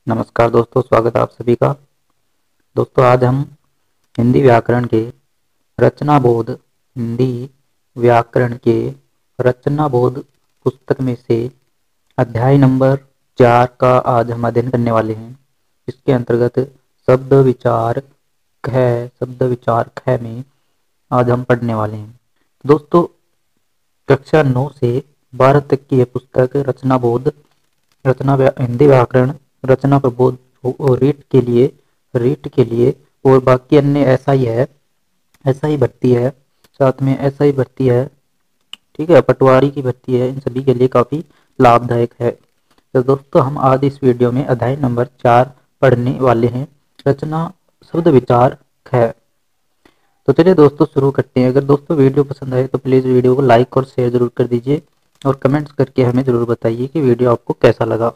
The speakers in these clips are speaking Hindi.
नमस्कार दोस्तों, स्वागत है आप सभी का। दोस्तों आज हम हिंदी व्याकरण के रचनाबोध हिंदी व्याकरण के रचनाबोध पुस्तक में से अध्याय नंबर 4 का आज हम अध्ययन करने वाले हैं। इसके अंतर्गत शब्द विचार ख में आज हम पढ़ने वाले हैं। दोस्तों कक्षा 9 से 12 तक की यह पुस्तक हिंदी व्याकरण रचना प्रबोध और रीट के लिए और बाकी अन्य ऐसा ही भर्ती है, साथ में ऐसा ही भर्ती है, ठीक है, पटवारी की भर्ती है, इन सभी के लिए काफी लाभदायक है। तो दोस्तों हम आज इस वीडियो में अध्याय नंबर 4 पढ़ने वाले हैं, रचना शब्द विचार ख। तो चलिए दोस्तों शुरू करते हैं। अगर दोस्तों वीडियो पसंद आए तो प्लीज वीडियो को लाइक और शेयर जरूर कर दीजिए और कमेंट्स करके हमें जरूर बताइए कि वीडियो आपको कैसा लगा।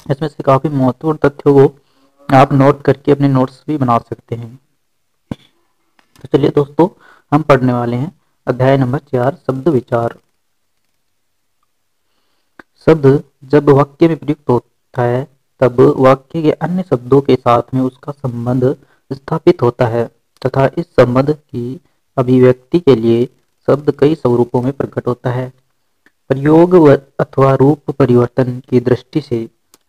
इसमें से काफी महत्वपूर्ण तथ्यों को आप नोट करके अपने नोट्स भी बना सकते हैं। तो चलिए दोस्तों हम पढ़ने वाले हैं अध्याय नंबर 4 शब्द विचार। शब्द जब वाक्य में प्रयुक्त होता है तब वाक्य के अन्य शब्दों के साथ में उसका संबंध स्थापित होता है तथा इस संबंध की अभिव्यक्ति के लिए शब्द कई स्वरूपों में प्रकट होता है। प्रयोग अथवा रूप परिवर्तन की दृष्टि से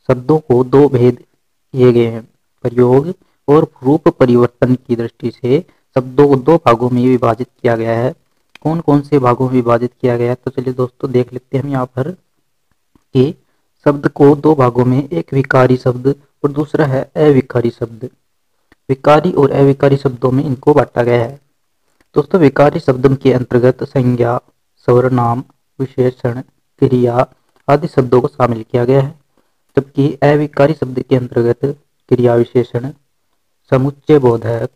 शब्दों को दो भेद किए गए हैं। प्रयोग और रूप परिवर्तन की दृष्टि से शब्दों को दो भागों में विभाजित किया गया है। कौन कौन से भागों में विभाजित किया गया है तो चलिए दोस्तों देख लेते हैं हम यहाँ पर कि शब्द को दो भागों में, एक विकारी शब्द और दूसरा है अविकारी शब्द। विकारी और अविकारी शब्दों में इनको बांटा गया है। दोस्तों विकारी शब्द के अंतर्गत संज्ञा, सर्वनाम, विशेषण, क्रिया आदि शब्दों को शामिल किया गया है, जबकि अविकारी शब्द के अंतर्गत क्रिया विशेषण, समुच्चय बोधक,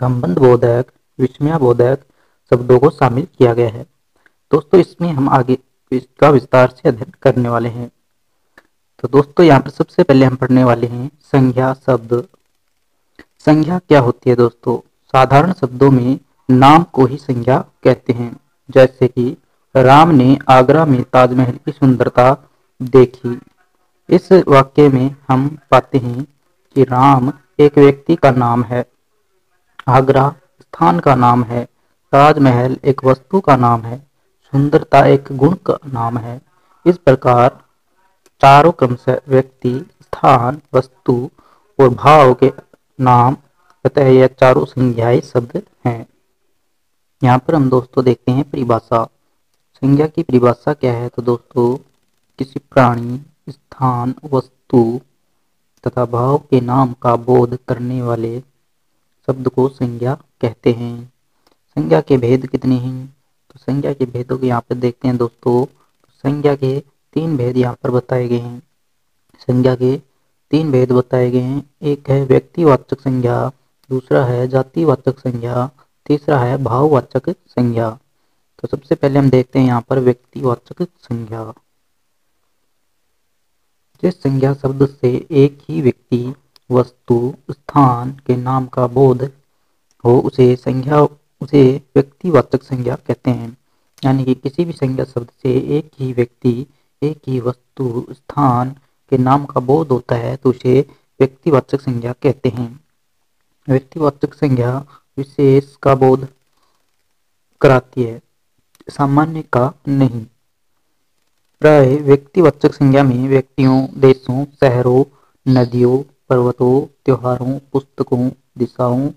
संबंध बोधक, विस्मय बोधक शब्दों को शामिल किया गया है। दोस्तों इसमें हम आगे इसका विस्तार से अध्ययन करने वाले हैं। तो दोस्तों यहाँ पर सबसे पहले हम पढ़ने वाले हैं संज्ञा शब्द। संज्ञा क्या होती है दोस्तों? साधारण शब्दों में नाम को ही संज्ञा कहते हैं। जैसे कि राम ने आगरा में ताजमहल की सुंदरता देखी। इस वाक्य में हम पाते हैं कि राम एक व्यक्ति का नाम है, आगरा स्थान का नाम है, ताजमहल एक वस्तु का नाम है, सुंदरता एक गुण का नाम है। इस प्रकार चारों क्रमशः व्यक्ति, स्थान, वस्तु और भाव के नाम, अतः यह चारों संज्ञाएं शब्द हैं। यहाँ पर हम दोस्तों देखते हैं परिभाषा। संज्ञा की परिभाषा क्या है तो दोस्तों किसी प्राणी, स्थान, वस्तु तथा भाव के नाम का बोध करने वाले शब्द को संज्ञा कहते हैं। संज्ञा के भेद कितने हैं तो संज्ञा के भेदों को यहाँ पर देखते हैं दोस्तों। संज्ञा के 3 भेद यहाँ पर बताए गए हैं। संज्ञा के 3 भेद बताए गए हैं। एक है व्यक्तिवाचक संज्ञा, दूसरा है जातिवाचक संज्ञा, तीसरा है भाववाचक संज्ञा। तो सबसे पहले हम देखते हैं यहाँ पर व्यक्तिवाचक संज्ञा। जिस संज्ञा शब्द से एक ही व्यक्ति, वस्तु, स्थान के नाम का बोध हो उसे व्यक्तिवाचक संज्ञा कहते हैं। यानी कि किसी भी संज्ञा शब्द से एक ही व्यक्ति, एक ही वस्तु, स्थान के नाम का बोध होता है तो उसे व्यक्तिवाचक संज्ञा कहते हैं। व्यक्तिवाचक संज्ञा विशेष का बोध कराती है, सामान्य का नहीं। प्राय व्यक्तिवाचक संज्ञा में व्यक्तियों, देशों, शहरों, नदियों, पर्वतों, त्योहारों, पुस्तकों, दिशाओं,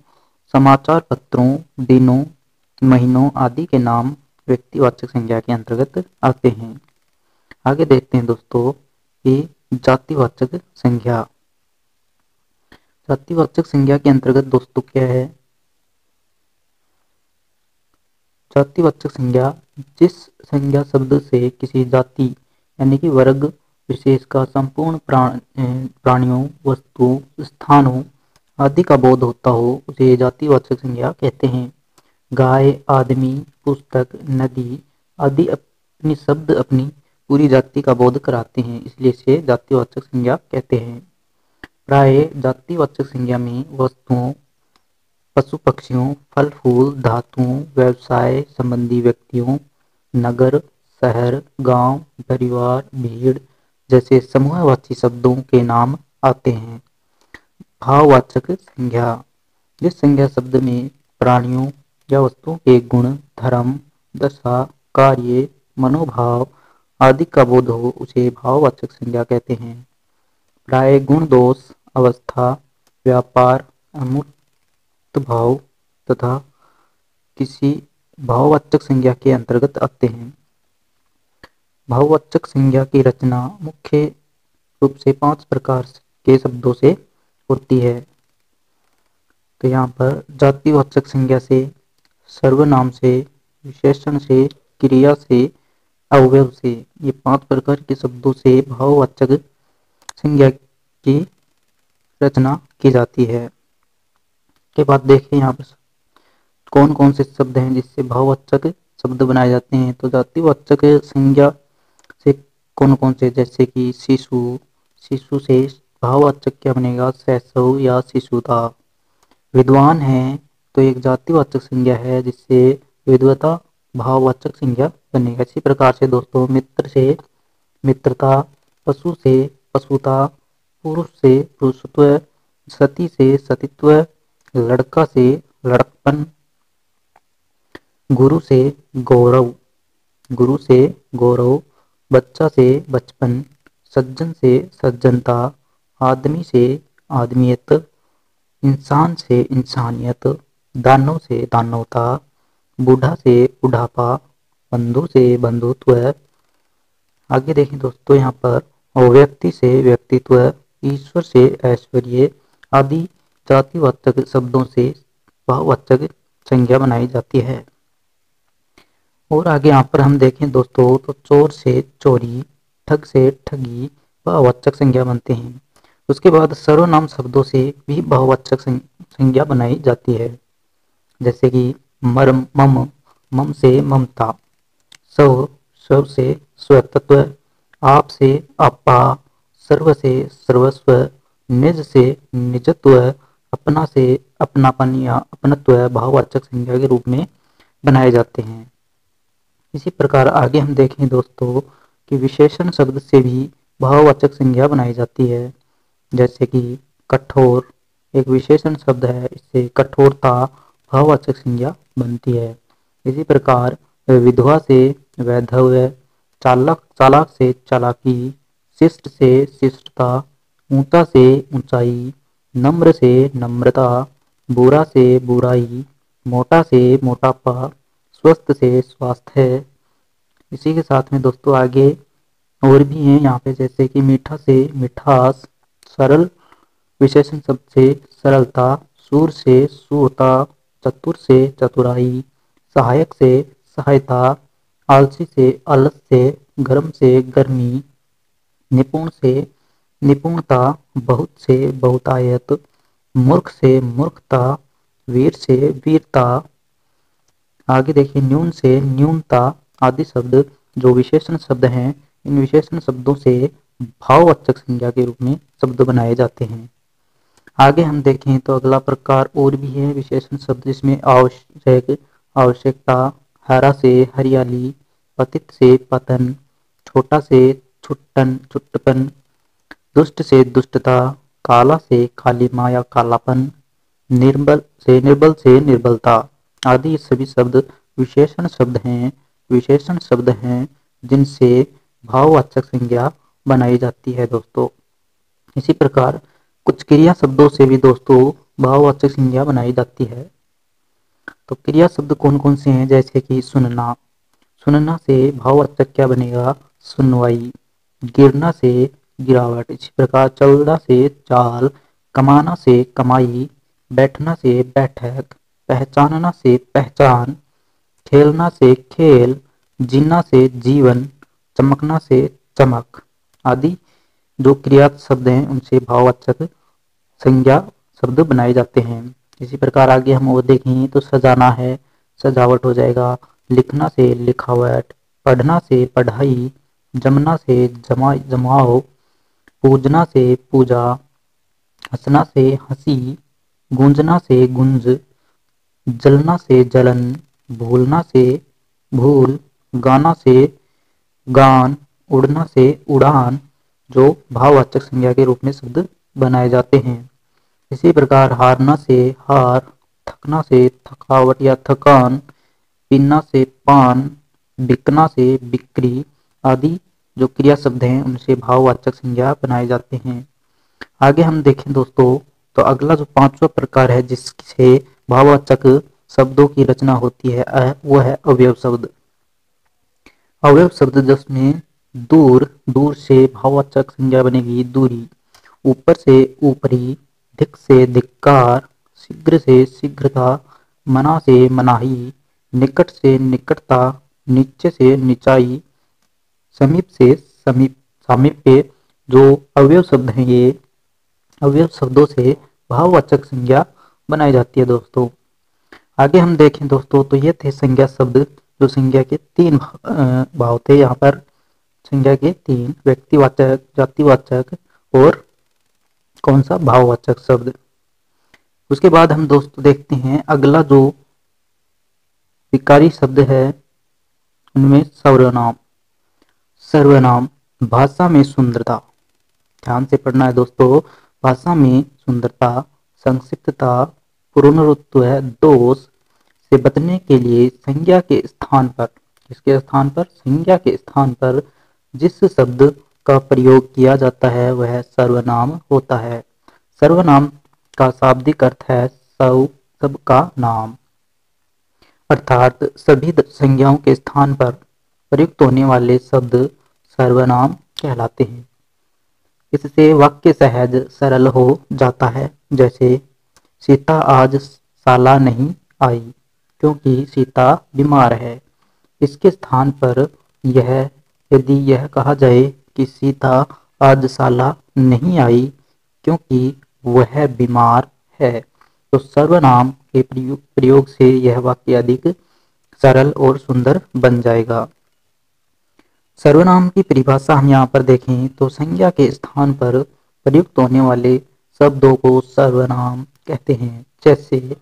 समाचार पत्रों, दिनों, महीनों आदि के नाम व्यक्तिवाचक संज्ञा के अंतर्गत आते हैं। आगे देखते हैं दोस्तों कि जातिवाचक संज्ञा। जातिवाचक संज्ञा के अंतर्गत दोस्तों क्या है? जातिवाचक संज्ञा जिस संज्ञा शब्द से किसी जाति यानी कि वर्ग विशेष का संपूर्ण प्राणियों, वस्तुओं, स्थानों आदि का बोध होता हो उसे जातिवाचक संज्ञा कहते हैं। गाय, आदमी, पुस्तक, नदी आदि अपनी शब्द अपनी पूरी जाति का बोध कराते हैं, इसलिए इसे जातिवाचक संज्ञा कहते हैं। प्राय जातिवाचक संज्ञा में वस्तुओं, पशु पक्षियों, फल फूल, धातुओं, व्यवसाय संबंधी व्यक्तियों, नगर, शहर, गांव, परिवार, भीड़ जैसे समूहवाची शब्दों के नाम आते हैं। भाववाचक संज्ञा, जिस संज्ञा शब्द में प्राणियों या वस्तुओं के गुण, धर्म, दशा, कार्य, मनोभाव आदि का बोध हो उसे भाववाचक संज्ञा कहते हैं। प्राय गुण, दोष, अवस्था, व्यापार, अमूर्त भाव तथा किसी भाववाचक संज्ञा के अंतर्गत आते हैं। भाववाचक संज्ञा की रचना मुख्य रूप से 5 प्रकार के शब्दों से होती है। तो यहाँ पर जातिवाचक संज्ञा से, सर्वनाम से, विशेषण से, क्रिया से, अवयव से, ये 5 प्रकार के शब्दों से भाववाचक संज्ञा की रचना की जाती है। के बाद देखिए यहाँ पर कौन कौन से शब्द हैं जिससे भाववाचक शब्द बनाए जाते हैं। तो जातिवाचक संज्ञा से कौन कौन से, जैसे कि शिशु, शिशु से भाववाचक क्या बनेगा, शैशव या शिशुता। विद्वान है तो एक जातिवाचक संज्ञा है जिससे विद्वता भाववाचक संज्ञा बनेगा। इसी प्रकार से दोस्तों मित्र से मित्रता, पशु से पशुता, पुरुष से पुरुषत्व, सती से सतीत्व, लड़का से लड़कपन, गुरु से गौरव, गुरु से गौरव, बच्चा से बचपन, सज्जन से सज्जनता, आदमी से आदमियत, इंसान से इंसानियत, दानव से दानवता, बूढ़ा से बुढ़ापा, बंधु से बंधुत्व। आगे देखें दोस्तों यहाँ पर व्यक्ति से व्यक्तित्व, ईश्वर से ऐश्वर्य आदि जातिवाचक शब्दों से भाववाचक संज्ञा बनाई जाती है। और आगे यहाँ पर हम देखें दोस्तों तो चोर से चोरी, ठग से ठगी भाववाचक संज्ञा बनते हैं। उसके बाद सर्वनाम शब्दों से भी भाववाचक संज्ञा बनाई जाती है, जैसे कि मर्म मम, मम से ममता, स्व स्व से स्वतत्व, आप से आपा, सर्व से सर्वस्व, निज से निजत्व, अपना से अपनापन या अपनत्व भाववाचक संज्ञा के रूप में बनाए जाते हैं। इसी प्रकार आगे हम देखें दोस्तों कि विशेषण शब्द से भी भाववाचक संज्ञा बनाई जाती है, जैसे कि कठोर एक विशेषण शब्द है, इससे कठोरता भाववाचक संज्ञा बनती है। इसी प्रकार विधवा से वैधव्य, चालाक चालाक से चालाकी, शिष्ट से शिष्टता, ऊंचा से ऊंचाई, नम्र से नम्रता, बुरा से बुराई, मोटा से मोटापा, स्वस्थ से स्वास्थ्य। इसी के साथ में दोस्तों आगे और भी हैं यहाँ पे, जैसे कि मीठा से मिठास, सरल विशेषण शब्द से सरलता, सूर से सूरता, चतुर से चतुराई, सहायक से सहायता, आलसी से आलस्य, गर्म से गर्मी, निपुण से निपुणता, बहुत से बहुतायत, मूर्ख से मूर्खता, वीर से वीरता। आगे देखिए न्यून से न्यूनता आदि शब्द जो विशेषण शब्द हैं, इन विशेषण शब्दों से भाववाचक संज्ञा के रूप में शब्द बनाए जाते हैं। आगे हम देखें तो अगला प्रकार और भी है विशेषण शब्द, जिसमें आवश्यक आवश्यकता, हरा से हरियाली, पतित से पतन, छोटा से छुट्टन छुट्टपन, दुष्ट से दुष्टता, काला से कालिमा या कालापन, निर्बल से निर्बलता आदि सभी शब्द विशेषण शब्द हैं, विशेषण शब्द हैं जिनसे भाववाचक संज्ञा बनाई जाती है दोस्तों। इसी प्रकार कुछ क्रिया शब्दों से भी दोस्तों भाववाचक संज्ञा बनाई जाती है। तो क्रिया शब्द कौन कौन से हैं, जैसे कि सुनना, सुनना से भाववाचक क्या बनेगा, सुनवाई, गिरना से गिरावट। इसी प्रकार चलना से चाल, कमाना से कमाई, बैठना से बैठक, पहचानना से पहचान, खेलना से खेल, जीना से जीवन, चमकना से चमक आदि जो क्रिया शब्द हैं उनसे भाववाचक संज्ञा शब्द बनाए जाते हैं। इसी प्रकार आगे हम वो देखें तो सजाना है सजावट हो जाएगा, लिखना से लिखावट, पढ़ना से पढ़ाई, जमना से जमाओ, पूजना से पूजा, हंसना से हंसी, गूंजना से गुंज, जलना से जलन, भूलना से भूल, गाना से गान, उड़ना से उड़ान जो भाववाचक संज्ञा के रूप में शब्द बनाए जाते हैं। इसी प्रकार हारना से हार, थकना से थकावट या थकान, पीना से पान, बिकना से बिक्री आदि जो क्रिया शब्द हैं उनसे भाववाचक संज्ञा बनाए जाते हैं। आगे हम देखें दोस्तों तो अगला जो पांचवा प्रकार है जिससे भाववाचक शब्दों की रचना होती है वो है अवयव शब्द। अवयव शब्द जिसमें दूर, दूर से भाववाचक संज्ञा बनेगी दूरी, ऊपर से ऊपरी, धिक से धिक्कार, शीघ्र से शीघ्रता, मना से मनाही, निकट से निकटता, नीचे से निचाई, समीप से समीप, सामीप्य। जो अवयव शब्द हैं ये अवयव शब्दों से भाववाचक संज्ञा बनाई जाती है दोस्तों। आगे हम देखें दोस्तों तो ये थे संज्ञा शब्द जो संज्ञा के तीन भाव थे। यहाँ पर संज्ञा के तीन, व्यक्तिवाचक, जातिवाचक और कौन सा भाववाचक शब्द। उसके बाद हम दोस्तों देखते हैं अगला जो विकारी शब्द है उनमें सर्वनाम। सर्वनाम भाषा में सुंदरता, ध्यान से पढ़ना है दोस्तों, भाषा में सुंदरता, संक्षिप्तता, पुनरुत्व, दोष से बचने के लिए संज्ञा के स्थान पर, किसके स्थान पर, संज्ञा के स्थान पर जिस शब्द का प्रयोग किया जाता है वह सर्वनाम होता है। सर्वनाम का शाब्दिक अर्थ है सबका नाम, अर्थात सभी संज्ञाओं के स्थान पर प्रयुक्त होने वाले शब्द सर्वनाम कहलाते हैं। इससे वाक्य सहज सरल हो जाता है। जैसे सीता आज साला नहीं आई क्योंकि सीता बीमार है। इसके स्थान पर यदि यह कहा जाए कि सीता आज साला नहीं आई क्योंकि वह बीमार है तो सर्वनाम के प्रयोग से यह वाक्य अधिक सरल और सुंदर बन जाएगा। सर्वनाम की परिभाषा हम यहाँ पर देखें तो संज्ञा के स्थान पर प्रयुक्त होने वाले शब्दों को सर्वनाम कहते हैं। जैसे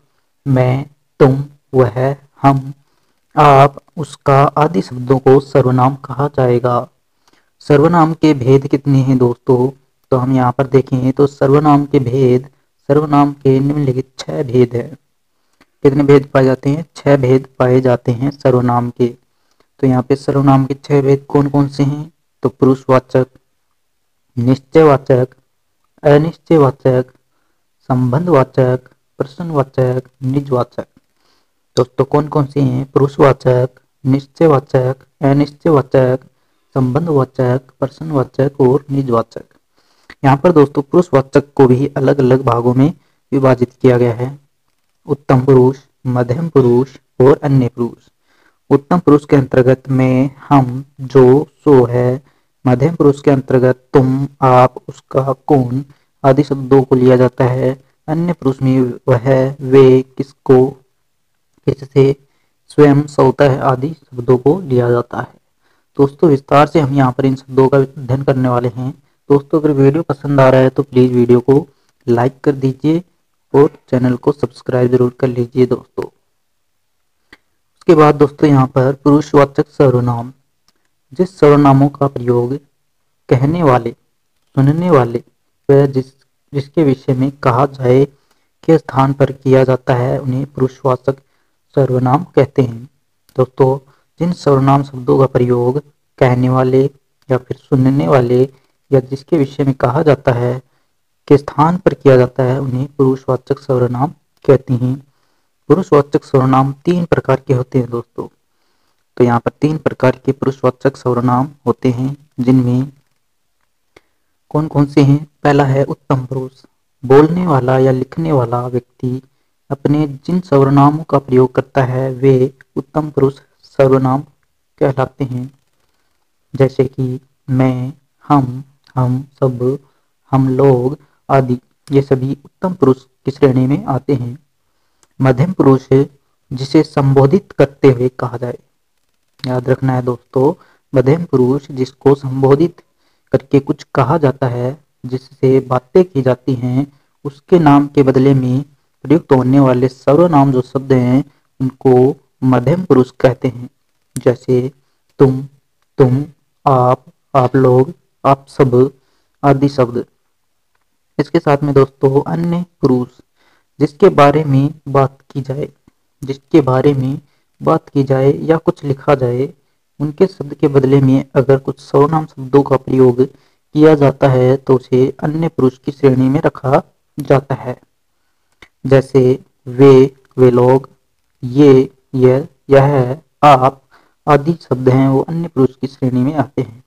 मैं, तुम, वह, हम, आप, उसका आदि शब्दों को सर्वनाम कहा जाएगा। सर्वनाम के भेद कितने हैं दोस्तों तो हम यहाँ पर देखें तो सर्वनाम के निम्नलिखित 6 भेद है। कितने भेद पाए जाते हैं? 6 भेद पाए जाते हैं सर्वनाम के। तो यहाँ पे सर्वनाम के 6 भेद कौन कौन से हैं तो पुरुषवाचक, निश्चयवाचक, अनिश्चयवाचक, संबंधवाचक, प्रश्नवाचक, निजवाचक। दोस्तों कौन कौन से हैं? पुरुषवाचक, निश्चयवाचक, अनिश्चयवाचक, संबंधवाचक, प्रश्नवाचक और निजवाचक। यहाँ पर दोस्तों पुरुषवाचक को भी अलग अलग भागों में विभाजित किया गया है। उत्तम पुरुष, मध्यम पुरुष और अन्य पुरुष। उत्तम पुरुष के अंतर्गत में, हम, जो, सो है। मध्यम पुरुष के अंतर्गत तुम, आप, उसका, कौन आदि शब्दों को लिया जाता है। अन्य पुरुष में वह, वे, किसको, किससे, स्वयं, स्वतः आदि शब्दों को लिया जाता है। दोस्तों विस्तार से हम यहाँ पर इन शब्दों का अध्ययन करने वाले हैं। दोस्तों अगर वीडियो पसंद आ रहा है तो प्लीज वीडियो को लाइक कर दीजिए और चैनल को सब्सक्राइब जरूर कर लीजिए दोस्तों। उसके बाद दोस्तों यहाँ पर पुरुषवाचक सर्वनाम, जिस सर्वनामों का प्रयोग कहने वाले, सुनने वाले व जिसके विषय में कहा जाए के स्थान पर किया जाता है उन्हें पुरुषवाचक सर्वनाम कहते हैं। दोस्तों जिन सर्वनाम शब्दों का प्रयोग कहने वाले या फिर सुनने वाले या जिसके विषय में कहा जाता है के स्थान पर किया जाता है उन्हें पुरुषवाचक सर्वनाम कहते हैं। पुरुषवाचक सर्वनाम 3 प्रकार के होते हैं दोस्तों। तो यहाँ पर 3 प्रकार के पुरुषवाचक सर्वनाम होते हैं जिनमें कौन कौन से हैं? पहला है उत्तम पुरुष, बोलने वाला या लिखने वाला व्यक्ति अपने जिन सर्वनामों का प्रयोग करता है वे उत्तम पुरुष सर्वनाम कहलाते हैं। जैसे कि मैं, हम सब, हम लोग आदि ये सभी उत्तम पुरुष की श्रेणी में आते हैं। मध्यम पुरुष है जिसे संबोधित करते हुए कहा जाए, याद रखना है दोस्तों, मध्यम पुरुष जिसको संबोधित करके कुछ कहा जाता है, जिससे बातें की जाती हैं, उसके नाम के बदले में प्रयुक्त होने वाले सर्वनाम जो शब्द हैं उनको मध्यम पुरुष कहते हैं। जैसे तुम, आप लोग, आप सब आदि शब्द। इसके साथ में दोस्तों अन्य पुरुष जिसके बारे में बात की जाए, जिसके बारे में बात की जाए या कुछ लिखा जाए, उनके शब्द के बदले में अगर कुछ सर्वनाम शब्दों का प्रयोग किया जाता है तो उसे अन्य पुरुष की श्रेणी में रखा जाता है। जैसे वे लोग, ये, यह, आप आदि शब्द हैं वो अन्य पुरुष की श्रेणी में आते हैं।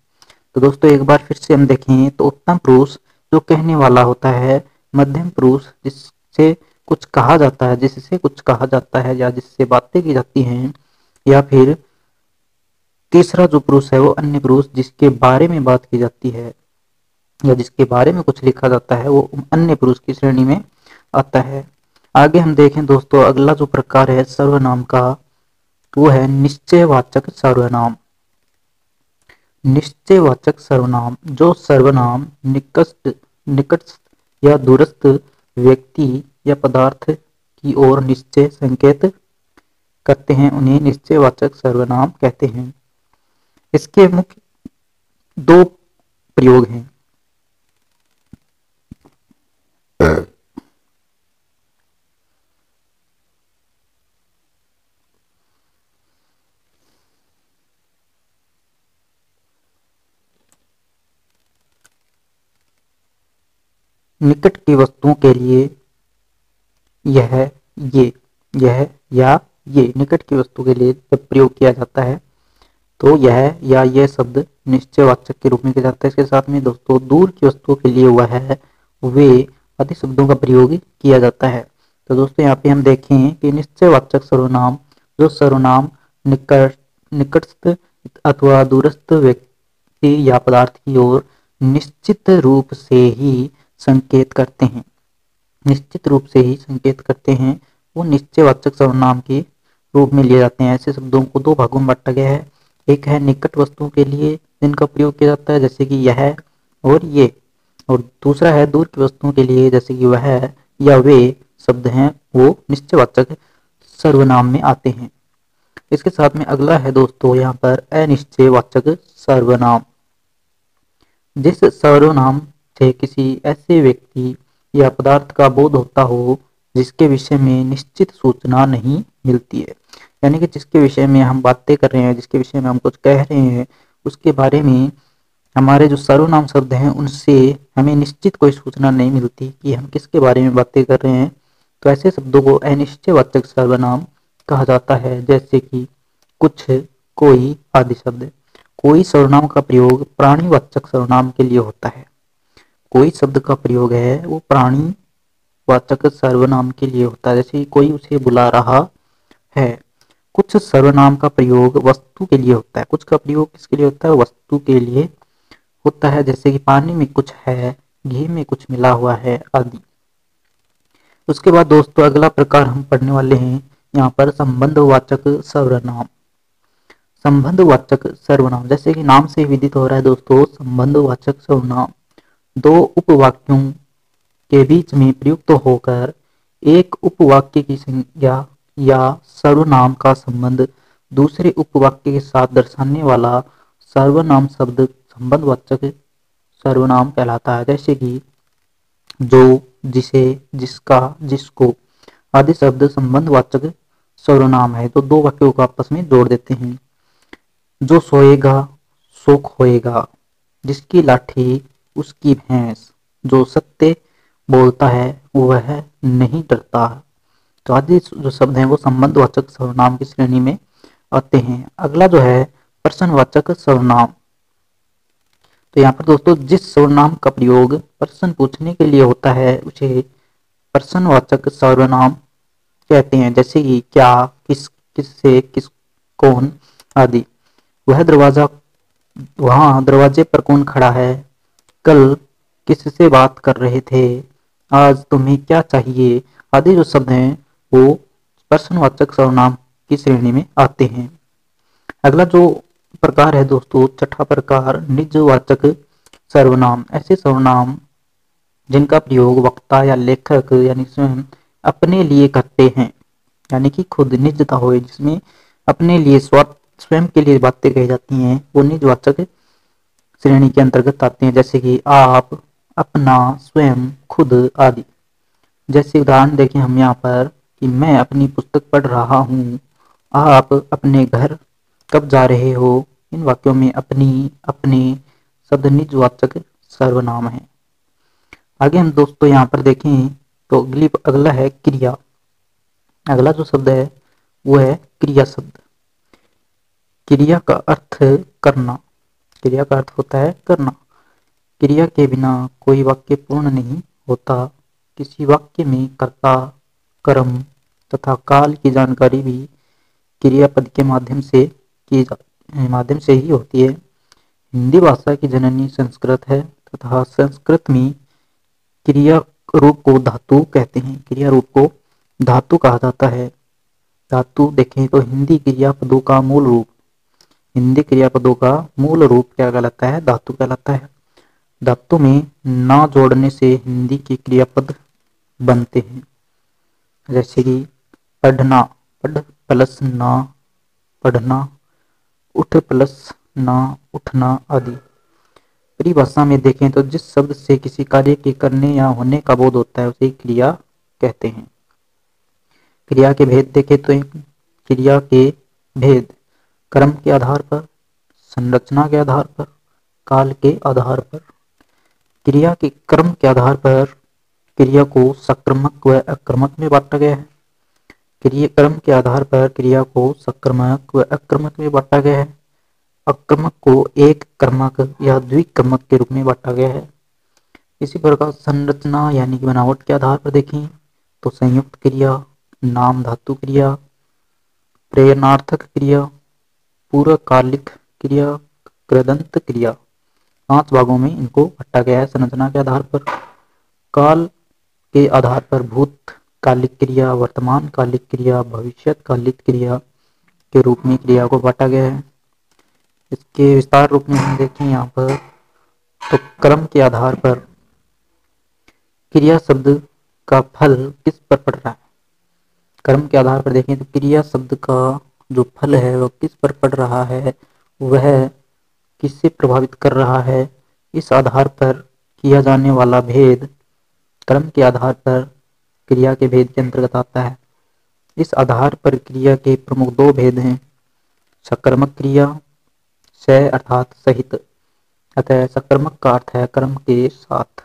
तो दोस्तों एक बार फिर से हम देखें तो उत्तम पुरुष जो कहने वाला होता है, मध्यम पुरुष जिससे कुछ कहा जाता है, जिससे कुछ कहा जाता है या जिससे बातें की जाती हैं, या फिर तीसरा जो पुरुष है वो अन्य पुरुष जिसके बारे में बात की जाती है या जिसके बारे में कुछ लिखा जाता है, वो अन्य पुरुष की श्रेणी में आता है। आगे हम देखें दोस्तों अगला जो प्रकार है सर्वनाम का, वो है निश्चयवाचक सर्वनाम। निश्चयवाचक सर्वनाम जो सर्वनाम निकटस्थ या दूरस्थ व्यक्ति या पदार्थ की ओर निश्चय संकेत करते हैं, उन्हें निश्चयवाचक सर्वनाम कहते हैं। इसके मुख्य दो प्रयोग हैं। निकट की वस्तुओं के लिए यह, यह या ये निकट की वस्तु के लिए जब प्रयोग किया जाता है तो यह या ये शब्द निश्चयवाचक के रूप में किया जाता है। इसके साथ में दोस्तों दूर की वस्तुओं के लिए वह है, वे आदि शब्दों का प्रयोग किया जाता है। तो दोस्तों यहाँ पे हम देखें कि निश्चयवाचक सर्वनाम जो सर्वनाम निकटस्थ अथवा दूरस्थ व्यक्ति या पदार्थ की ओर निश्चित रूप से ही संकेत करते हैं, निश्चित रूप से ही संकेत करते हैं, वो निश्चयवाचक सर्वनाम के रूप में लिए जाते हैं। ऐसे शब्दों को दो भागों में बांटा गया है। एक है निकट वस्तुओं के लिए जिनका प्रयोग किया जाता है जैसे कि यह और ये, और दूसरा है दूर की वस्तुओं के लिए जैसे कि वह या वे शब्द हैं वो निश्चयवाचक सर्वनाम में आते हैं। इसके साथ में अगला है दोस्तों यहाँ पर अनिश्चयवाचक सर्वनाम। जिस सर्वनाम से किसी ऐसे व्यक्ति या पदार्थ का बोध होता हो जिसके विषय में निश्चित सूचना नहीं मिलती है, यानी कि जिसके विषय में हम बातें कर रहे हैं, जिसके विषय में हम कुछ कह रहे हैं, उसके बारे में हमारे जो सर्वनाम शब्द हैं उनसे हमें निश्चित कोई सूचना नहीं मिलती कि हम किसके बारे में बातें कर रहे हैं, तो ऐसे शब्दों को अनिश्चयवाचक सर्वनाम कहा जाता है। जैसे कि कुछ, कोई आदि शब्द। कोई सर्वनाम का प्रयोग प्राणीवाचक सर्वनाम के लिए होता है। कोई शब्द का प्रयोग है वो प्राणीवाचक सर्वनाम के लिए होता है, जैसे कोई उसे बुला रहा है। कुछ सर्वनाम का प्रयोग वस्तु के लिए होता है। कुछ का प्रयोग किसके लिए होता है? वस्तु के लिए होता है, जैसे कि पानी में कुछ है, घी में कुछ मिला हुआ है आदि। उसके बाद दोस्तों अगला प्रकार हम पढ़ने वाले हैं यहाँ पर संबंधवाचक सर्वनाम। संबंधवाचक सर्वनाम जैसे कि नाम से विदित हो रहा है दोस्तों, संबंधवाचक सर्वनाम दो उपवाक्यों के बीच में प्रयुक्त होकर एक उपवाक्य की संज्ञा या सर्वनाम का संबंध दूसरे उपवाक्य के साथ दर्शाने वाला सर्वनाम शब्द संबंधवाचक सर्वनाम कहलाता है। जैसे कि जो, जिसे, जिसका, जिसको आदि शब्द संबंधवाचक सर्वनाम है तो दो वाक्यों को आपस में जोड़ देते हैं। जो सोएगा सो खोएगा, जिसकी लाठी उसकी भैंस, जो सत्य बोलता है वह नहीं डरता। तो आदि जो शब्द हैं वो संबंधवाचक सर्वनाम की श्रेणी में आते हैं। अगला जो है प्रश्नवाचक सर्वनाम। तो यहाँ पर दोस्तों जिस सर्वनाम का प्रयोग प्रश्न पूछने के लिए होता है उसे प्रश्नवाचक सर्वनाम कहते हैं। जैसे कि क्या, किस, किससे, किस, कौन आदि। वहां दरवाजे पर कौन खड़ा है, कल किससे बात कर रहे थे, आज तुम्हें क्या चाहिए आदि जो शब्द हैं वो प्रश्नवाचक सर्वनाम की श्रेणी में आते हैं। अगला जो प्रकार है दोस्तों छठा प्रकार निजवाचक सर्वनाम। ऐसे सर्वनाम जिनका प्रयोग वक्ता या लेखक यानी स्वयं अपने लिए करते हैं, यानी कि खुद निजता हो, जिसमें अपने लिए स्वयं के लिए बातें कही जाती हैं, वो निजवाचक श्रेणी के अंतर्गत आते हैं। जैसे कि आप, अपना, स्वयं, खुद आदि। जैसे उदाहरण देखें हम यहाँ पर कि मैं अपनी पुस्तक पढ़ रहा हूँ, आप अपने घर कब जा रहे हो। इन वाक्यों में अपनी, अपने शब्द निजवाचक सर्वनाम है। आगे हम दोस्तों यहाँ पर देखें तो अगला है क्रिया। अगला जो शब्द है वो है क्रिया शब्द। क्रिया का अर्थ करना। क्रिया का अर्थ होता है करना। क्रिया के बिना कोई वाक्य पूर्ण नहीं होता। किसी वाक्य में कर्ता, कर्म तथा काल की जानकारी भी क्रियापद के माध्यम से ही होती है। हिंदी भाषा की जननी संस्कृत है तथा संस्कृत में क्रिया रूप को धातु कहते हैं। क्रिया रूप को धातु कहा जाता है। धातु देखें तो हिंदी क्रियापदों का मूल रूप, हिंदी क्रियापदों का मूल रूप क्या कहलाता है? धातु कहलाता है। धातु में ना जोड़ने से हिंदी के क्रियापद बनते हैं। जैसे कि पढ़ना, पढ़ प्लस ना पढ़ना, उठ प्लस ना उठना आदि। परिभाषा में देखें तो जिस शब्द से किसी कार्य के करने या होने का बोध होता है उसे क्रिया कहते हैं। क्रिया के भेद देखें तो क्रिया के भेद क्रम के आधार पर, संरचना के आधार पर, काल के आधार पर। क्रिया के क्रम के आधार पर क्रिया को सक्रामक व अक्रामक में बांटा गया है। क्रिया क्रम के आधार पर क्रिया को सक्रामक व अक्रामक में बांटा गया है। अक्रमक को एक क्रमक या द्विक्रमक के रूप में बांटा गया है। इसी प्रकार संरचना यानी कि बनावट के आधार पर देखें तो संयुक्त क्रिया, नाम धातु क्रिया, प्रेरणार्थक क्रिया, पूर्वकालिक क्रिया, कृदंत क्रिया, 5 भागों में इनको बांटा गया है। संरचना के आधार पर, काल के आधार पर भूतकालिक क्रिया, वर्तमान कालिक क्रिया, भविष्यकालिक क्रिया के रूप में क्रिया को बांटा गया है। इसके विस्तार रूप में हम देखें यहाँ पर तो क्रम के आधार पर क्रिया शब्द का फल किस पर पड़ रहा है। क्रम के आधार पर देखें तो क्रिया शब्द का जो फल है वह किस पर पड़ रहा है, वह किससे प्रभावित कर रहा है। इस आधार पर किया जाने वाला भेद क्रम के आधार पर क्रिया के भेद के अंतर्गत आता है। इस आधार पर क्रिया के प्रमुख 2 भेद हैं, सक्रामक क्रिया, स अर्थात सहित, अतः सक्रामक का अर्थ है कर्म के साथ।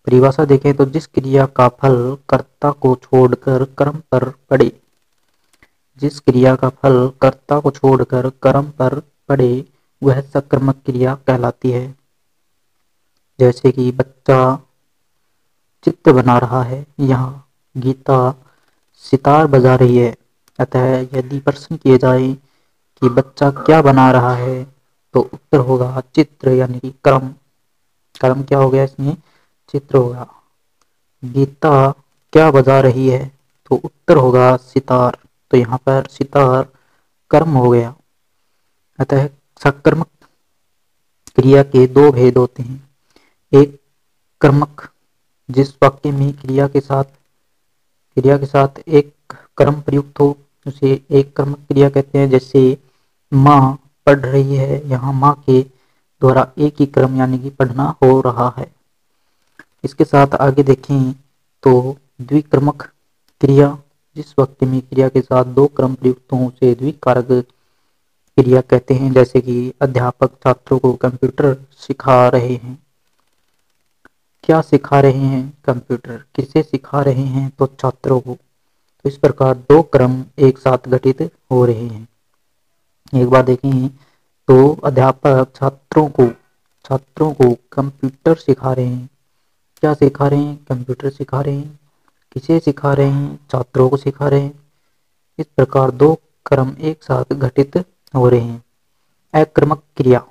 परिभाषा देखें तो जिस क्रिया का फल कर्ता को छोड़कर कर्म पर पड़े, जिस क्रिया का फल कर्ता को छोड़कर कर्म पर पड़े वह सक्रामक क्रिया कहलाती है। जैसे कि बच्चा चित्र बना रहा है, यहाँ गीता सितार बजा रही है। अतः यदि प्रश्न किए जाए कि बच्चा क्या बना रहा है तो उत्तर होगा चित्र यानी कि क्रम। क्रम क्या हो गया इसमें? चित्र होगा। गीता क्या बजा रही है तो उत्तर होगा सितार। तो यहाँ पर सितार कर्म हो गया। अतः सक्रामक क्रिया के 2 भेद होते हैं। एक कर्मक, जिस वाक्य में क्रिया के साथ एक कर्म प्रयुक्त हो उसे एक कर्मक क्रिया कहते हैं। जैसे माँ पढ़ रही है, यहाँ माँ के द्वारा एक ही कर्म यानी कि पढ़ना हो रहा है। इसके साथ आगे देखें तो द्विक्रमक क्रिया, जिस वाक्य में क्रिया के साथ 2 क्रम प्रयुक्त हों उसे द्विकारक क्रिया कहते हैं। जैसे कि अध्यापक छात्रों को कंप्यूटर सिखा रहे हैं। क्या सिखा रहे हैं? कंप्यूटर। किसे सिखा रहे हैं? तो छात्रों को। तो इस प्रकार 2 क्रम एक साथ घटित हो रहे हैं। एक बार देखें तो अध्यापक छात्रों को कंप्यूटर सिखा रहे हैं। क्या सिखा रहे हैं? कंप्यूटर सिखा रहे हैं। किसे सिखा रहे हैं? छात्रों को सिखा रहे हैं। इस प्रकार 2 क्रम एक साथ घटित हो रहे हैं। अक्रमक क्रिया,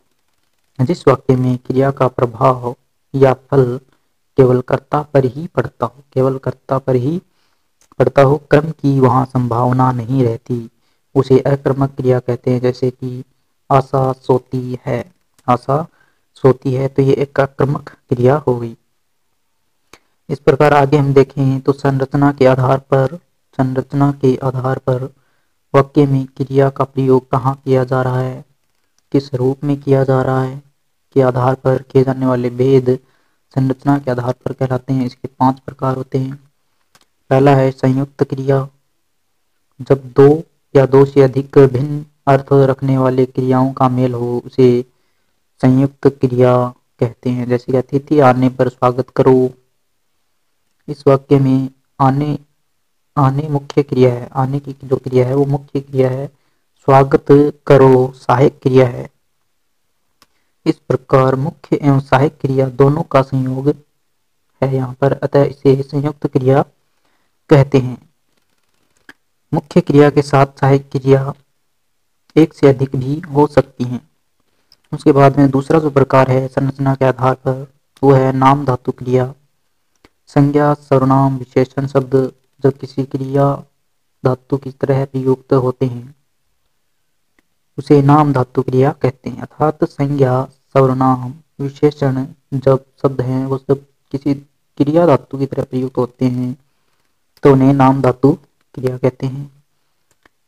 जिस वाक्य में क्रिया का प्रभाव या फल केवल कर्ता पर ही पड़ता हो, क्रम की वहां संभावना नहीं रहती, उसे अक्रमक क्रिया कहते हैं। जैसे कि आशा सोती है, तो ये एक अक्रमक क्रिया हो गई। इस प्रकार आगे हम देखें तो संरचना के आधार पर वाक्य में क्रिया का प्रयोग कहाँ किया जा रहा है, किस रूप में किया जा रहा है, के आधार पर किए जाने वाले भेद संरचना के आधार पर कहलाते हैं। इसके 5 प्रकार होते हैं। पहला है संयुक्त क्रिया। जब दो या दो से अधिक भिन्न अर्थ रखने वाले क्रियाओं का मेल हो उसे संयुक्त क्रिया कहते हैं। जैसे कि अतिथि आने पर स्वागत करो। इस वाक्य में आने आने मुख्य क्रिया है। आने की जो क्रिया है वो मुख्य क्रिया है। स्वागत करो सहायक क्रिया है। इस प्रकार मुख्य एवं सहायक क्रिया दोनों का संयोग है यहाँ पर, अतः इसे संयुक्त क्रिया कहते हैं। मुख्य क्रिया के साथ सहायक क्रिया एक से अधिक भी हो सकती हैं। उसके बाद में दूसरा जो प्रकार है संरचना के आधार पर वो है नाम धातु क्रिया। संज्ञा सर्वनाम विशेषण शब्द जब किसी क्रिया धातु की तरह प्रयुक्त होते हैं उसे नाम धातु क्रिया कहते हैं। अर्थात संज्ञा सर्वनाम विशेषण जब शब्द हैं वो सब किसी क्रिया धातु की तरह प्रयुक्त होते हैं तो उन्हें नाम धातु क्रिया कहते हैं।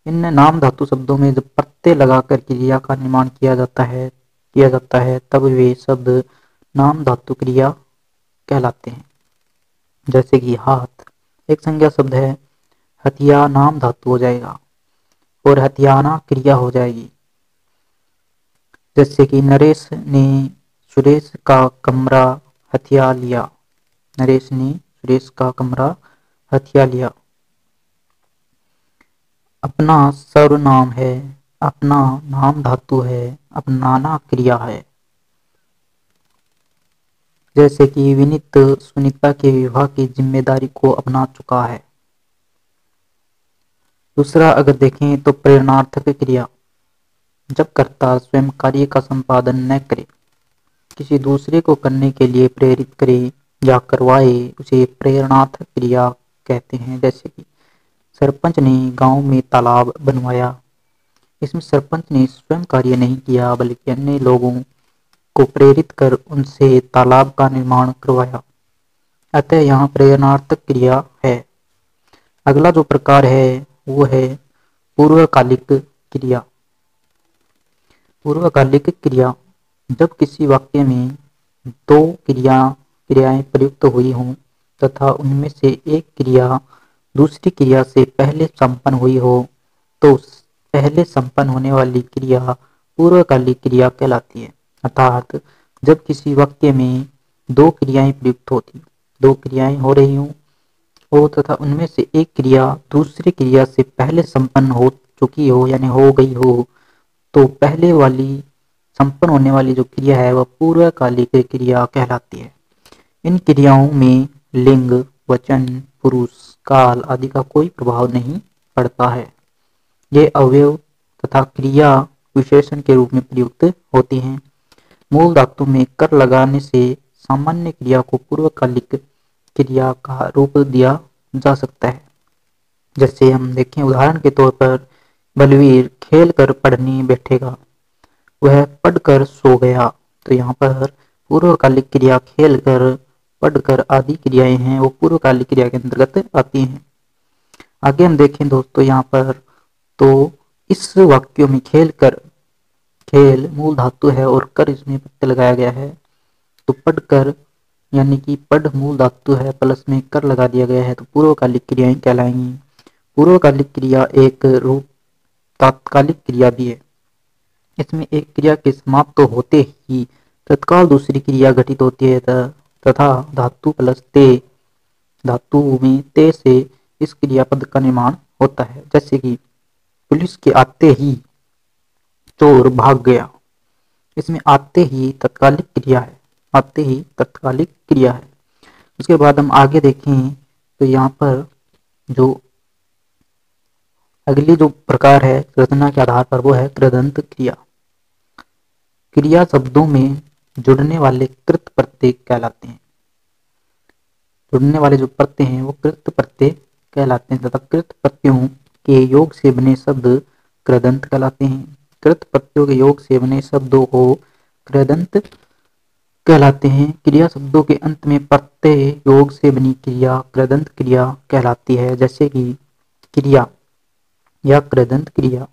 इन नाम धातु शब्दों में जब प्रत्यय लगाकर क्रिया का निर्माण किया जाता है तब वे शब्द नाम धातु क्रिया कहलाते हैं। जैसे कि हाथ एक संज्ञा शब्द है, हथिया नाम धातु हो जाएगा और हथियाना क्रिया हो जाएगी। जैसे कि नरेश ने सुरेश का कमरा हथिया लिया। नरेश ने सुरेश का कमरा हथिया लिया। अपना सर्वनाम है, अपना नाम धातु है, अपनाना क्रिया है। जैसे कि विनीत सुनीता के विवाह की जिम्मेदारी को अपना चुका है। दूसरा अगर देखें तो प्रेरणार्थक क्रिया। जब कर्ता स्वयं कार्य का संपादन न करे, किसी दूसरे को करने के लिए प्रेरित करे या करवाए उसे प्रेरणार्थक क्रिया कहते हैं। जैसे कि सरपंच ने गांव में तालाब बनवाया। इसमें सरपंच ने स्वयं कार्य नहीं किया बल्कि अन्य लोगों को प्रेरित कर उनसे तालाब का निर्माण करवाया, अतः यहाँ प्रेरणार्थक क्रिया है। अगला जो प्रकार है वो है पूर्वकालिक क्रिया। पूर्वकालिक क्रिया जब किसी वाक्य में दो क्रियाएं प्रयुक्त हुई हों तथा उनमें से एक क्रिया दूसरी क्रिया से पहले संपन्न हुई हो तो पहले संपन्न होने वाली क्रिया पूर्वकालिक क्रिया कहलाती है। अर्थात जब किसी वाक्य में दो क्रियाएं प्रयुक्त होती, दो क्रियाएं हो रही हो तथा उनमें से एक क्रिया दूसरी क्रिया से पहले संपन्न हो चुकी हो यानी हो गई हो तो पहले वाली संपन्न होने वाली जो क्रिया है वह पूर्वकालिक क्रिया कहलाती है। इन क्रियाओं में लिंग, वचन, पुरुष, काल आदि का कोई प्रभाव नहीं पड़ता है। ये अवयव तथा क्रिया विशेषण के रूप में प्रयुक्त होती हैं। मूल धातु में कर लगाने से सामान्य क्रिया को पूर्वकालिक क्रिया का रूप दिया जा सकता है। जैसे हम देखें उदाहरण के तौर पर बलवीर खेल कर पढ़ने बैठेगा, वह पढ़कर सो गया। तो यहाँ पर पूर्वकालिक क्रिया खेल कर, पढ़कर आदि क्रियाएं हैं वो पूर्वकालिक क्रिया के अंतर्गत आती हैं। आगे हम देखें दोस्तों यहाँ पर तो इस वाक्यों में खेल कर, खेल मूल धातु है और कर इसमें प्रत्यय लगाया गया है। तो पढ़कर यानी कि पढ़ मूल धातु है प्लस में कर लगा दिया गया है तो पूर्वकालिक क्रियाएं कहलाएंगी। पूर्वकालिक क्रिया एक रूप तात्कालिक क्रिया भी है। इसमें एक क्रिया के समाप्त होते ही तत्काल दूसरी क्रिया घटित होती है तथा धातु प्लस ते, धातु में ते से इस क्रियापद का निर्माण होता है। जैसे कि पुलिस के आते ही चोर भाग गया। इसमें आते ही तत्कालिक क्रिया है, आते ही तत्कालिक क्रिया है। उसके बाद हम आगे देखें तो यहाँ पर जो अगली जो प्रकार है रचना के आधार पर वो है कृदंत क्रिया। क्रिया शब्दों में जुड़ने वाले कृत प्रत्यय कहलाते हैं। जुड़ने वाले जो प्रत्यय हैं वो कृत प्रत्यय कहलाते हैं तथा कृत प्रत्ययों के योग से बने शब्द कृदंत कहलाते हैं। कृत प्रत्ययों के योग से बने शब्दों को कृदंत कहलाते हैं। क्रिया शब्दों के अंत में प्रत्यय योग से बनी क्रिया कृदंत क्रिया कहलाती है। जैसे कि क्रिया या कृदंत क्रिया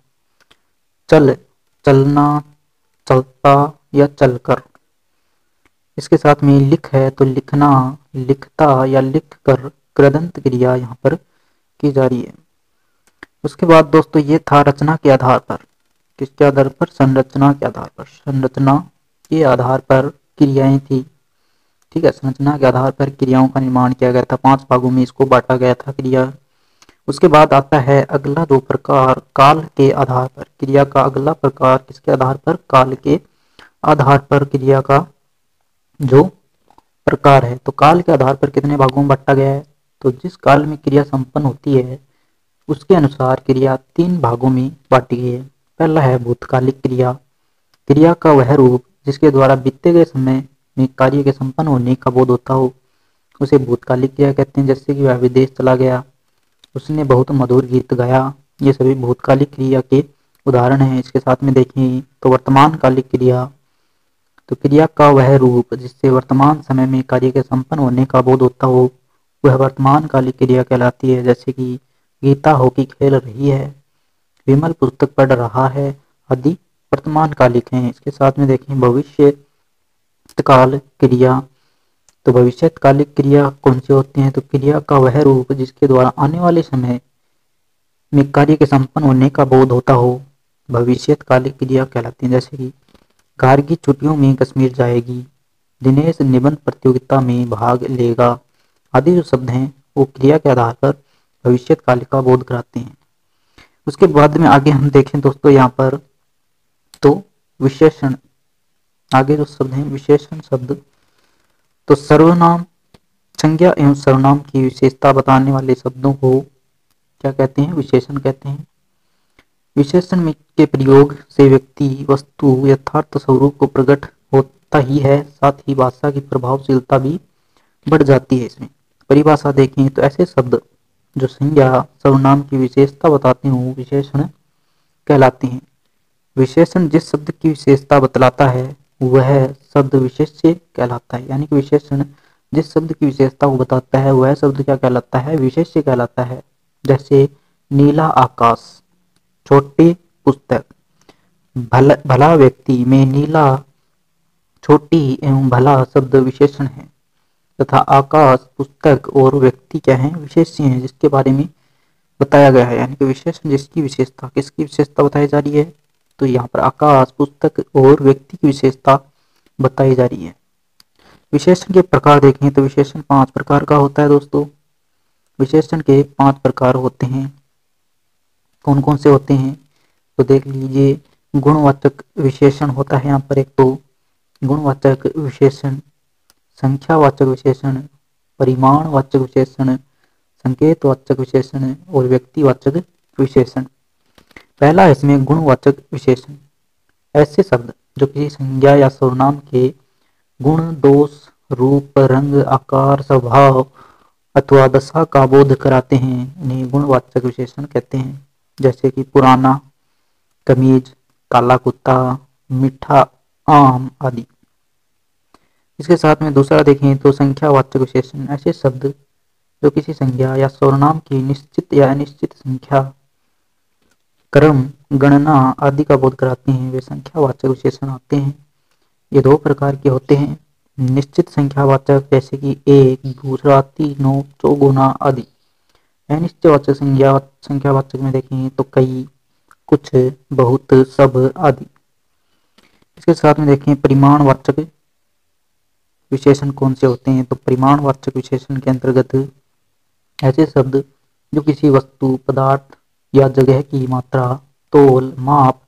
चल, चलना, चलता या चलकर। इसके साथ में लिख है तो लिखना, लिखता या लिख कर कृदंत क्रिया यहाँ पर की जा रही है। उसके बाद दोस्तों ये था रचना के आधार पर, किसके आधार पर, संरचना के आधार पर, संरचना के आधार पर क्रियाएं थी। ठीक है, संरचना के आधार पर क्रियाओं का निर्माण किया गया था, 5 भागों में इसको बांटा गया था क्रिया। उसके बाद आता है अगला दो प्रकार काल के आधार पर। क्रिया का अगला प्रकार किसके आधार पर, काल के आधार पर क्रिया का जो प्रकार है। तो काल के आधार पर कितने भागों में बांटा गया है, तो जिस काल में क्रिया संपन्न होती है उसके अनुसार क्रिया 3 भागों में बांटी गई है। पहला है भूतकालिक क्रिया, क्रिया का वह रूप जिसके द्वारा बीते गए समय में कार्य के संपन्न होने का बोध होता हो, उसे भूतकालिक क्रिया कहते हैं। जैसे कि वह विदेश चला गया, उसने बहुत मधुर गीत गाया, ये सभी भूतकालिक क्रिया के उदाहरण हैं। इसके साथ में देखें तो वर्तमान कालिक क्रिया, तो क्रिया का वह रूप जिससे वर्तमान समय में कार्य के संपन्न होने का बोध होता हो, वह वर्तमान कालिक क्रिया कहलाती है। जैसे कि गीता हॉकी खेल रही है, विमल पुस्तक पढ़ रहा है आदि वर्तमान कालिक हैं। इसके साथ में देखें भविष्य काल क्रिया, तो भविष्यकालिक क्रिया कौन सी होती है, तो क्रिया का वह रूप जिसके द्वारा आने वाले समय में कार्य के संपन्न होने का बोध होता हो, भविष्यकालिक क्रिया कहलाती है। जैसे कि गार्गी छुट्टियों में कश्मीर जाएगी, दिनेश निबंध प्रतियोगिता में भाग लेगा आदि जो शब्द हैं वो क्रिया के आधार पर भविष्यकाल का बोध कराते हैं। उसके बाद में आगे हम देखें दोस्तों यहाँ पर तो विशेषण, आगे जो शब्द हैं विशेषण शब्द, तो सर्वनाम, संज्ञा एवं सर्वनाम की विशेषता बताने वाले शब्दों को क्या कहते हैं, विशेषण कहते हैं। विशेषण के प्रयोग से व्यक्ति वस्तु यथार्थ स्वरूप को प्रकट होता ही है, साथ ही भाषा की प्रभावशीलता भी बढ़ जाती है। इसमें परिभाषा देखें तो ऐसे शब्द जो संज्ञा सर्वनाम की विशेषता बताते हो विशेषण कहलाते हैं। विशेषण जिस शब्द की विशेषता बतलाता है वह शब्द विशेष्य कहलाता है। यानी कि विशेषण जिस शब्द की विशेषता को बताता है वह शब्द क्या कहलाता है, विशेष्य कहलाता है। जैसे नीला आकाश, छोटी पुस्तक, भला व्यक्ति में नीला छोटी एवं भला शब्द विशेषण है, तथा आकाश, पुस्तक और व्यक्ति क्या है, विशेष्य हैं जिसके बारे में बताया गया है। यानी कि विशेषण जिसकी विशेषता, किसकी विशेषता बताई जा रही है, तो यहाँ पर आकाश, पुस्तक और व्यक्ति की विशेषता बताई जा रही है। विशेषण के प्रकार देखें तो विशेषण 5 प्रकार का होता है दोस्तों। विशेषण के 5 प्रकार होते हैं, कौन कौन से होते हैं तो देख लीजिए। गुणवाचक विशेषण होता है यहाँ पर एक, तो गुणवाचक विशेषण, संख्यावाचक विशेषण, परिमाणवाचक विशेषण, संकेतवाचक विशेषण और व्यक्तिवाचक विशेषण। पहला इसमें गुणवाचक विशेषण, ऐसे शब्द जो किसी संज्ञा या सर्वनाम के गुण, दोष, रूप, रंग, आकार, स्वभाव अथवा दशा का बोध कराते हैं, इन्हें गुणवाचक विशेषण कहते हैं। जैसे कि पुराना, कमीज, काला कुत्ता, मीठा आम आदि। इसके साथ में दूसरा देखें तो संख्यावाचक विशेषण, ऐसे शब्द जो किसी संज्ञा या सर्वनाम की निश्चित या अनिश्चित संख्या, क्रम, गणना आदि का बोध कराते हैं, वे संख्यावाचक विशेषण होते हैं। ये 2 प्रकार के होते हैं, निश्चित संख्यावाचक जैसे कि 1, दूसरा, 3, 4 आदि। अनिश्चयवाचक संख्यावाचक में देखें तो कई, कुछ, बहुत, सब आदि। इसके साथ में देखें परिमाणवाचक विशेषण कौन से होते हैं, तो परिमाणवाचक विशेषण के अंतर्गत ऐसे शब्द जो किसी वस्तु, पदार्थ या जगह की मात्रा, तोल, माप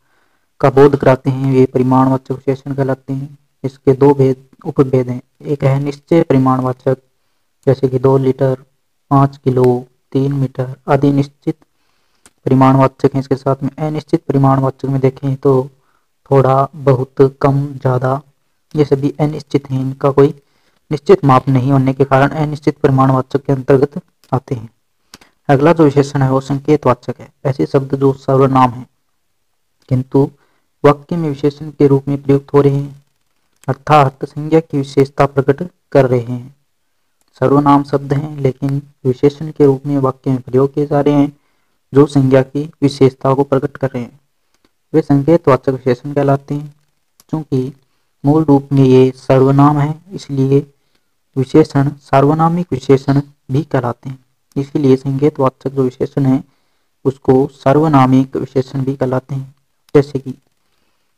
का बोध कराते हैं, वे परिमाणवाचक विशेषण कहलाते हैं। इसके 2 उपभेद हैं, एक है निश्चय परिमाणवाचक जैसे कि 2 लीटर, 5 किलो, 3 मीटर आदि निश्चित परिमाणवाचक हैं। इसके साथ में अनिश्चित परिमाणवाचक में देखें तो थोड़ा, बहुत, कम, ज्यादा, ये सभी अनिश्चित हैं, इनका कोई निश्चित माप नहीं होने के कारण अनिश्चित परिमाणवाचक के अंतर्गत आते हैं। अगला जो विशेषण है वो संकेतवाचक है, ऐसे शब्द जो सर्वनाम है किंतु वाक्य में विशेषण के रूप में प्रयुक्त हो रहे हैं, अर्थात संज्ञा की विशेषता प्रकट कर रहे हैं। सर्वनाम शब्द हैं लेकिन विशेषण के रूप में वाक्य में प्रयोग किए जा रहे हैं जो संज्ञा की विशेषता को प्रकट कर रहे हैं, वे संकेतवाचक विशेषण कहलाते हैं। क्योंकि मूल रूप में ये सर्वनाम है, इसलिए विशेषण सार्वनामिक विशेषण भी कहलाते हैं। इसीलिए संकेतवाचक जो विशेषण है उसको सार्वनामिक विशेषण भी कहलाते हैं। जैसे कि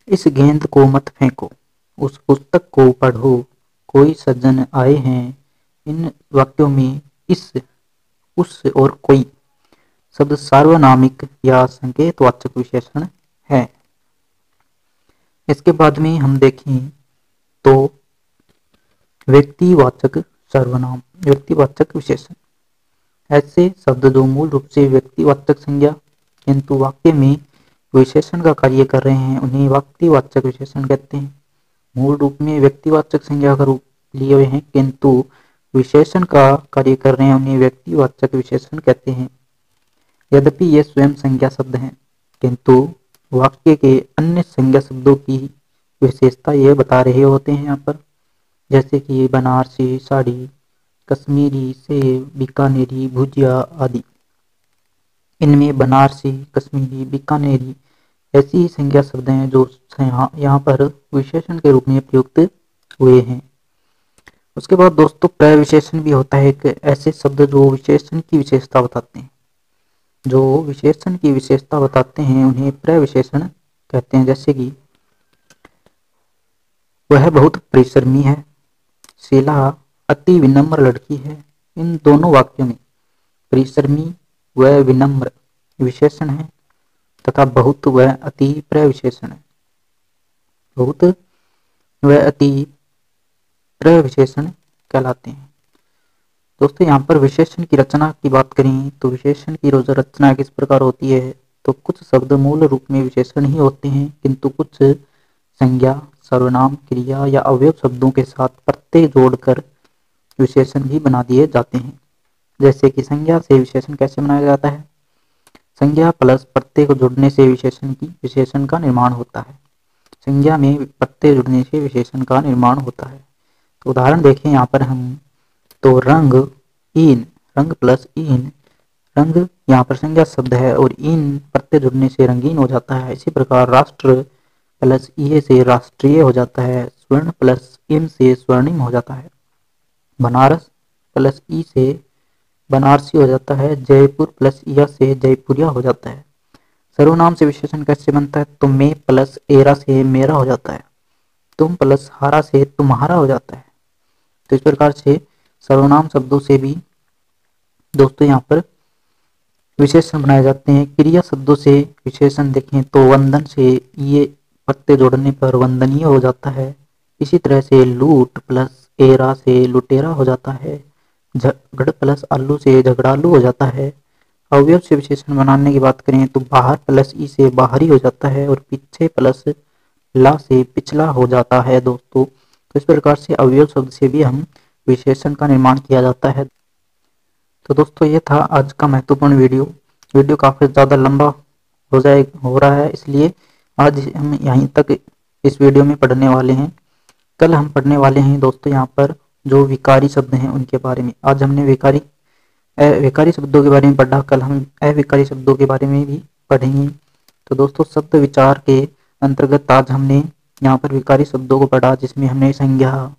इस गेंद को मत फेंको, उस पुस्तक को पढ़ो, कोई सज्जन आए हैं। इन वाक्यों में इस, उस और कोई शब्द सार्वनामिक या संकेतवाचक विशेषण है। इसके बाद में हम देखें तो व्यक्तिवाचक सर्वनाम, व्यक्तिवाचक विशेषण। ऐसे शब्द जो मूल रूप से व्यक्तिवाचक संज्ञा किंतु वाक्य में विशेषण का कार्य कर रहे हैं उन्हें व्यक्तिवाचक विशेषण कहते हैं। मूल रूप में व्यक्तिवाचक संज्ञा का रूप लिए हुए हैं किंतु विशेषण का कार्य कर रहे हैं उन्हें व्यक्तिवाचक विशेषण कहते हैं। यद्यपि ये स्वयं संज्ञा शब्द हैं किंतु वाक्य के अन्य संज्ञा शब्दों की विशेषता ये बता रहे होते हैं यहाँ पर। जैसे कि बनारसी साड़ी, कश्मीरी सेब, बीकानेरी भुजिया आदि। इनमें बनारसी, कश्मीरी, बीकानेरी ऐसी संज्ञा शब्द हैं जो यहाँ पर विशेषण के रूप में प्रयुक्त हुए हैं। उसके बाद दोस्तों प्रविशेषण भी होता है, एक ऐसे शब्द जो विशेषण की विशेषता बताते हैं। जो विशेषण की विशेषता बताते हैं उन्हें प्रविशेषण कहते हैं। जैसे कि वह बहुत परिश्रमी है, शीला अति विनम्र लड़की है। इन दोनों वाक्यों में परिश्रमी व विनम्र विशेषण है तथा बहुत व अति प्रविशेषण है। बहुत व अति प्रविशेषण कहलाते हैं। दोस्तों यहाँ पर विशेषण की रचना की बात करें तो विशेषण की रचना किस प्रकार होती है, तो कुछ शब्द मूल रूप में विशेषण ही होते हैं किंतु कुछ संज्ञा, सर्वनाम, क्रिया या अवयव शब्दों के साथ प्रत्यय जोड़कर विशेषण भी बना दिए जाते हैं। जैसे कि संज्ञा से विशेषण कैसे बनाया जाता है, संज्ञा प्लस प्रत्यय को जुड़ने से विशेषण का निर्माण होता है। संज्ञा में प्रत्यय जुड़ने से विशेषण का निर्माण होता है। तो उदाहरण देखें यहाँ पर हम, तो रंग इन, रंग प्लस इन, रंग यहाँ पर संज्ञा शब्द है और इन प्रत्यय जुड़ने से रंगीन हो जाता है। इसी प्रकार राष्ट्र प्लस ई से राष्ट्रीय हो जाता है, स्वर्ण प्लस इम से स्वर्णिम हो जाता है, बनारस प्लस ई से बनारसी हो जाता है, जयपुर प्लस या से जयपुरिया हो जाता है। सर्वनाम से विशेषण कैसे बनता है, तो मैं प्लस एरा से मेरा हो जाता है, तुम प्लस हारा से तुम्हारा हो जाता है। तो इस प्रकार से सर्वनाम शब्दों से भी दोस्तों यहाँ पर विशेषण बनाए जाते हैं। क्रिया शब्दों से विशेषण देखें तो वंदन से ये प्रत्यय जोड़ने पर वंदनीय हो जाता है। इसी तरह से लूट प्लस एरा से लुटेरा हो जाता है, झगड़ प्लस आलू से झगड़ालू हो जाता है। अवयव से विशेषण बनाने की बात करें तो बाहर प्लस ई से बाहरी हो जाता है और पीछे प्लस ला से पिछला हो जाता है दोस्तों। तो इस प्रकार से अवयव शब्द से भी हम विशेषण का निर्माण किया जाता है। तो दोस्तों ये था आज का महत्वपूर्ण वीडियो काफी ज्यादा लंबा हो रहा है, इसलिए आज हम यहीं तक इस वीडियो में पढ़ने वाले हैं। कल हम पढ़ने वाले हैं दोस्तों यहाँ पर जो विकारी शब्द हैं उनके बारे में। आज हमने विकारी शब्दों के बारे में पढ़ा, कल हम अविकारी शब्दों के बारे में भी पढ़ेंगे। तो दोस्तों शब्द विचार के अंतर्गत आज हमने यहाँ पर विकारी शब्दों को पढ़ा, जिसमें हमने संज्ञा,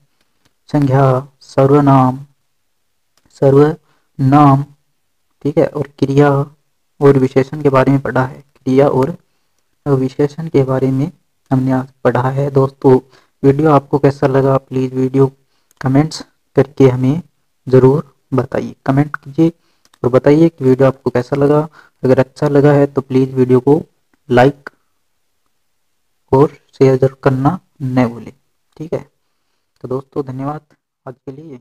सर्वनाम, ठीक है, और क्रिया और विशेषण के बारे में पढ़ा है। क्रिया और विशेषण के बारे में हमने आज पढ़ा है। दोस्तों वीडियो आपको कैसा लगा, प्लीज़ वीडियो कमेंट्स करके हमें ज़रूर बताइए। कमेंट कीजिए और बताइए कि वीडियो आपको कैसा लगा। अगर अच्छा लगा है तो प्लीज़ वीडियो को लाइक और शेयर जरूर करना न भूलें, ठीक है। तो दोस्तों धन्यवाद आज के लिए।